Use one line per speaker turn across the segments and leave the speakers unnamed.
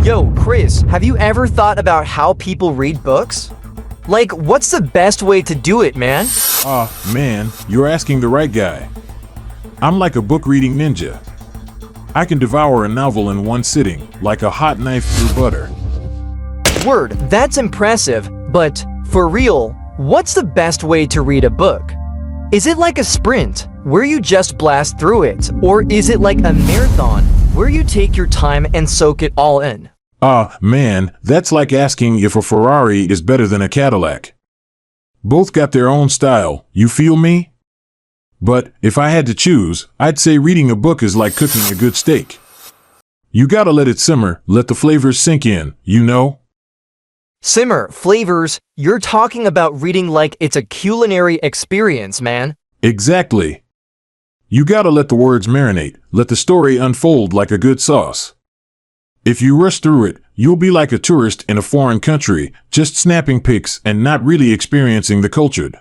Yo, Chris, have you ever thought about how people read books? Like, what's the best way to do it, man?
Man, you're asking the right guy. I'm like a book-reading ninja. I can devour a novel in one sitting, like a hot knife through butter.
Word, that's impressive, but for real, what's the best way to read a book? Is it like a sprint, where you just blast through it, or is it like a marathon, where you take your time and soak it all in?
Man, that's like asking if a Ferrari is better than a Cadillac. Both got their own style, you feel me? But if I had to choose, I'd say reading a book is like cooking a good steak. You gotta let it simmer, let the flavors sink in, you know?
Simmer, flavors, you're talking about reading like it's a culinary experience, man.
Exactly. You gotta let the words marinate, let the story unfold like a good sauce. If you rush through it, you'll be like a tourist in a foreign country, just snapping pics and not really experiencing the culture.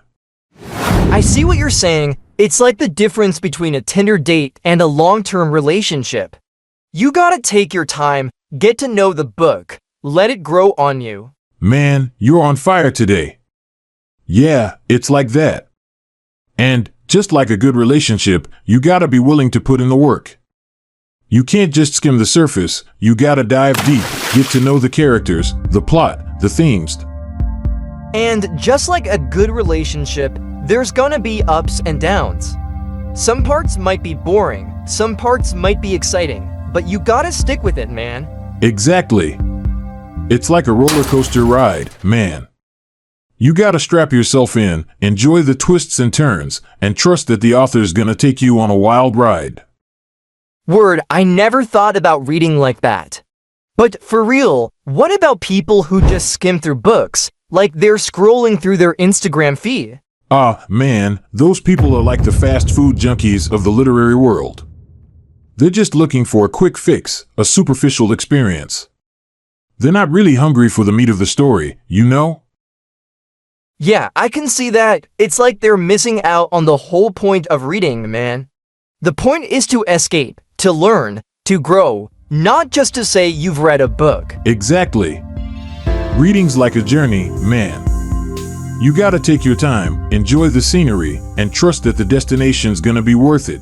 I see what you're saying. It's like the difference between a Tinder date and a long-term relationship. You gotta take your time, get to know the book, let it grow on you.
Man, you're on fire today. Yeah, it's like that. And, just like a good relationship, you gotta be willing to put in the work. You can't just skim the surface, you gotta dive deep, get to know the characters, the plot, the themes.
And just like a good relationship, there's gonna be ups and downs. Some parts might be boring, some parts might be exciting, but you gotta stick with it, man.
Exactly. It's like a roller coaster ride, man. You gotta strap yourself in, enjoy the twists and turns, and trust that the author's gonna take you on a wild ride.
Word, I never thought about reading like that. But for real, what about people who just skim through books, like they're scrolling through their Instagram feed?
Man, those people are like the fast food junkies of the literary world. They're just looking for a quick fix, a superficial experience. They're not really hungry for the meat of the story, you know?
Yeah, I can see that. It's like they're missing out on the whole point of reading, man. The point is to escape, to learn, to grow, not just to say you've read a book.
Exactly. Reading's like a journey, man. You gotta take your time, enjoy the scenery, and trust that the destination's gonna be worth it.